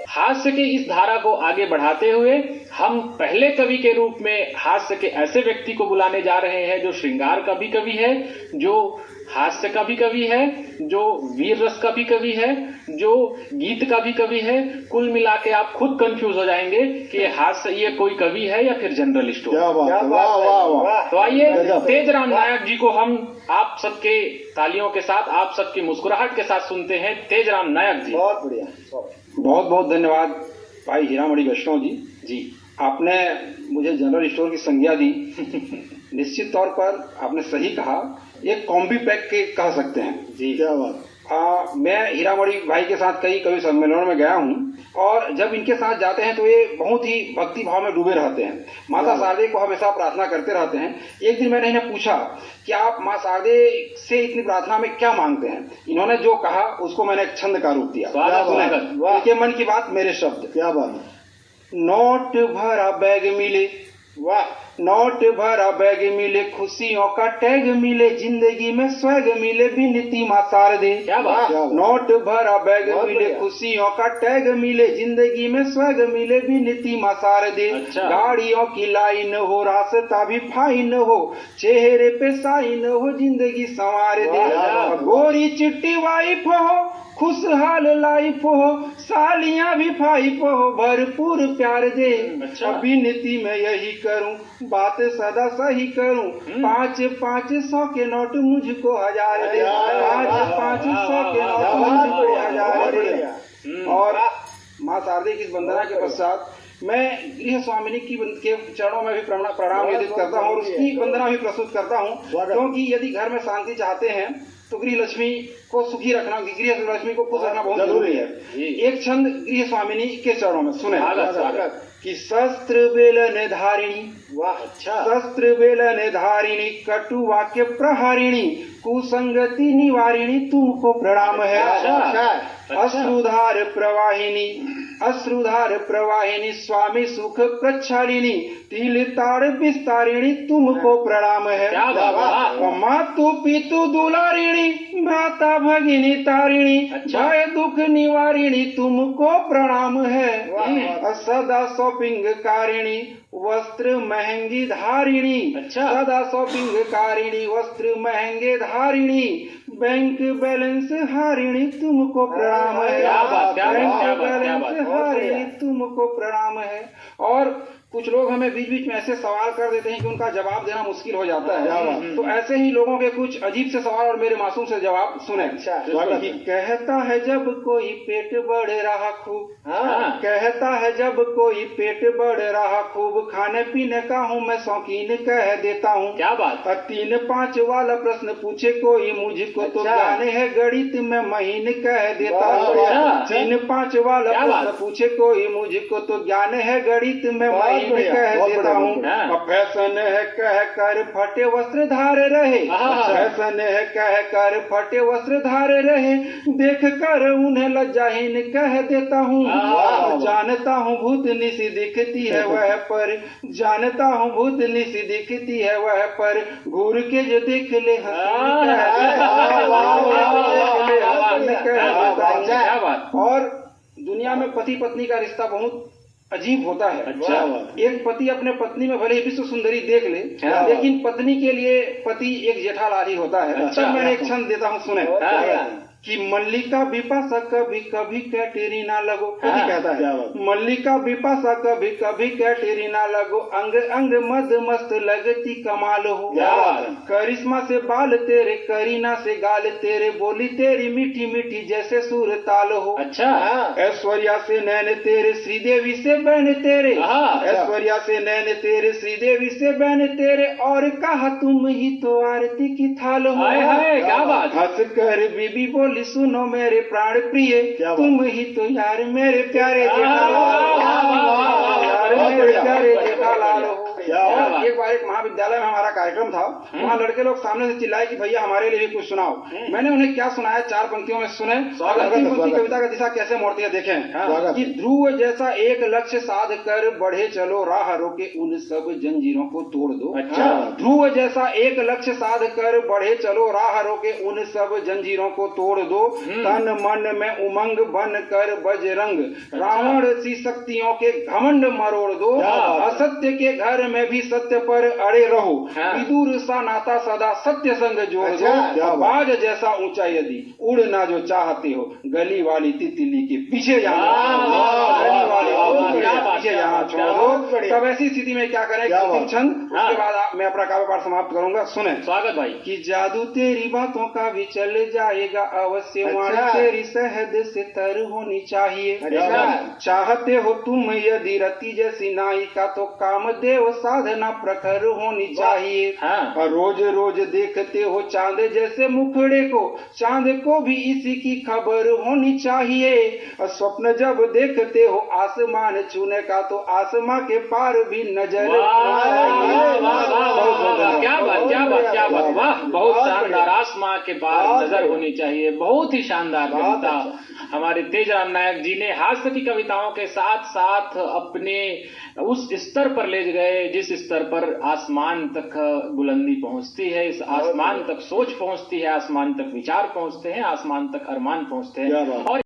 हास्य की इस धारा को आगे बढ़ाते हुए हम पहले कवि के रूप में हास्य के ऐसे व्यक्ति को बुलाने जा रहे हैं जो श्रृंगार का भी कवि है, जो हास्य का भी कवि है, जो वीर रस का भी कवि है, जो गीत का भी कवि है। कुल मिला के आप खुद कंफ्यूज हो जाएंगे कि ये कोई कवि है या फिर जर्नलिस्ट हो। तो आइए तेजराम नायक जी को हम आप सबके तालियों के साथ, आप सबकी मुस्कुराहट के साथ सुनते हैं। तेजराम नायक जी। बहुत बढ़िया, बहुत बहुत धन्यवाद भाई हीरामणि वैष्णव जी। आपने मुझे जनरल स्टोर की संज्ञा दी। निश्चित तौर पर आपने सही कहा, एक कॉम्बी पैक के कह सकते हैं जी। क्या बात। मैं हीरामणि भाई के साथ कई कवि सम्मेलनों में गया हूँ और जब इनके साथ जाते हैं तो ये बहुत ही भक्ति भाव में डूबे रहते हैं। माता शारदे को हमेशा प्रार्थना करते रहते हैं। एक दिन मैंने इन्हें पूछा कि आप माँ शारदे से इतनी प्रार्थना में क्या मांगते हैं। इन्होंने जो कहा उसको मैंने एक छंद का रूप दिया। ये मन की बात, मेरे शब्द। क्या बात। नोट भरा बैग मिले, वाह, नोट भरा बैग मिले, खुशियों का टैग मिले, जिंदगी में स्वैग मिले, बिनती माँ शारदे। क्या बात। नोट भरा बैग मिले, खुशियों का टैग मिले, जिंदगी में स्वैग मिले, बिनती माँ शारदे। गाड़ियों की लाइन हो, रास्ता भी फाइन हो, चेहरे पे साइन हो, जिंदगी संवार दे। गोरी चिट्टी वाइफ हो, खुशहाल लाइफ हो, सालियां भी फाइफ हो, भरपूर प्यार दे। बिनती मैं यही करूं, बात सदा सही करूं, 500 के नोट मुझको 1000 दे। 500 के नोट मुझको 1000 दे। और माँ शारदे की इस वंदना के पश्चात मैं गृह स्वामिनी के चरणों में भी प्रणाम निवेदित करता हूँ और उसकी वंदना भी प्रस्तुत करता हूँ, क्योंकि यदि घर में शांति चाहते हैं तो गृह लक्ष्मी को सुखी रखना, गृह लक्ष्मी को खुश रखना बहुत जरूरी है। एक छंद गृह स्वामिनी के चरणों में सुने कि शस्त्र बेलन धारिणी, वाह, अच्छा। शस्त्र बेलन धारिणी, कटु वाक्य प्रहारिणी, कुसंगति निवारिणी, तुमको प्रणाम है। अश्रुधार प्रवाहिनी, अश्रुधार प्रवाहिनी, स्वामी सुख प्रक्षालिनी, तिल ताड़ विस्तारिणी, तुमको प्रणाम है। मातु पितु दुलारिणी, भ्राता भगिनी तारिणी, भय दुख निवारिणी, तुमको प्रणाम है। सदा शॉपिंग कारिणी, वस्त्र महंगी धारिणी, सदा शॉपिंग कारिणी, वस्त्र महंगे धारिणी, बैंक बैलेंस हारिणी, तुमको प्रणाम है। बैंक बैलेंस हारिणी, तुमको प्रणाम है। और कुछ लोग हमें बीच बीच में ऐसे सवाल कर देते हैं कि उनका जवाब देना मुश्किल हो जाता है। तो ऐसे ही लोगों के कुछ अजीब से सवाल और मेरे मासूम से जवाब सुने। कि कहता है जब कोई पेट बढ़ रहा खूब, कहता है जब कोई पेट बढ़ रहा खूब, खाने पीने का हूँ मैं शौकीन कह देता हूँ। क्या बात। 3-5 वाला प्रश्न पूछे कोई मुझको तो ज्ञान है गणित में महीन कह देता हूँ। 3-5 वाला प्रश्न पूछे कोई मुझको तो ज्ञान है गणित में महीन कह देता हूँ। फैशन है कह कर फटे वस्त्र धार रहे, फैशन है कह कर फटे वस्त्र धार रहे, देख कर उन्हें लज्जाहीन कह देता हूँ। जानता हूँ भूतनी सी दिखती है वह पर, जानता हूँ भूतनी सी दिखती है वह पर, घूर के जो देख ले और दुनिया में पति पत्नी का रिश्ता बहुत अजीब होता है। एक पति अपने पत्नी में भले ही विश्व सुंदरी देख ले, लेकिन पत्नी के लिए पति एक जेठालाल ही होता है। मैंने एक छंद देता हूँ, सुने कि मल्लिका बिपाशा कभी कभी कैटेरिना लगो। कभी कहता है मल्लिका बिपाशा कभी कभी कैटेरिना लगो, अंग अंग मद मस्त लगती कमाल हो। करिश्मा से बाल तेरे, करीना से गाल तेरे, बोली तेरी मीठी मीठी जैसे सुर ताल हो। ऐश्वर्या से नैन तेरे, श्रीदेवी से बहन तेरे, ऐश्वर्या से नैन तेरे, श्रीदेवी से बहन तेरे, और कहा तुम ही तो आरती की थाल हो। हंस कर बीबी बोली सुनो मेरे प्राण प्रिय, तुम ही तो यार मेरे प्यारे जेठालाल हो। और एक बार एक महाविद्यालय में हमारा कार्यक्रम था, वहाँ लड़के लोग सामने से चिल्लाए कि भैया हमारे लिए भी कुछ सुनाओ। मैंने उन्हें क्या सुनाया, 4 पंक्तियों में सुने। कविता का दिशा कैसे मोड़ती है देखें कि ध्रुव जैसा एक लक्ष्य साध कर बढ़े चलो, राह रोके उन सब जंजीरों को तोड़ दो। अच्छा। ध्रुव जैसा एक लक्ष्य साध कर बढ़े चलो, राह रोके उन सब जंजीरों को तोड़ दो। तन मन में उमंग बन कर बजरंग, रावण सी शक्तियों के घमंड मरोड़ दो। असत्य के घर में भी सत्य पर अड़े रहो, विदुर सा नाता सदा सत्य संग जोड़ दो। बाज जैसा ऊंचा यदि उड़ना जो चाहते हो, गली वाली तितली के पीछे तब ऐसी स्थिति में क्या करें, छंद, उसके बाद मैं अपना काव्य पाठ समाप्त करूंगा। सुने। स्वागत भाई। कि जादू तेरी बातों का भी चल जाएगा अवश्य, वाणी तेरी शहद से तर होनी चाहिए। चाहते हो तुम यदि रति जैसी नायिका, तो कामदेव साधना प्रखर होनी चाहिए। और रोज रोज देखते हो चांद जैसे मुखड़े को, चांद को भी इसी की खबर होनी चाहिए। और स्वप्न जब देखते हो आसमान छूने का, तो आसमां के पार भी नजर। क्या बात, क्या बात, क्या बात, वाह, बहुत शानदार। आसमां के पार नजर होनी चाहिए, बहुत ही शानदार कविता हमारे तेजराम नायक जी ने हास्य की कविताओं के साथ साथ अपने उस स्तर पर ले गए जिस स्तर पर आसमान तक बुलंदी पहुंचती है। इस आसमान तक सोच पहुंचती है, आसमान तक विचार पहुंचते हैं, आसमान तक अरमान पहुंचते हैं। और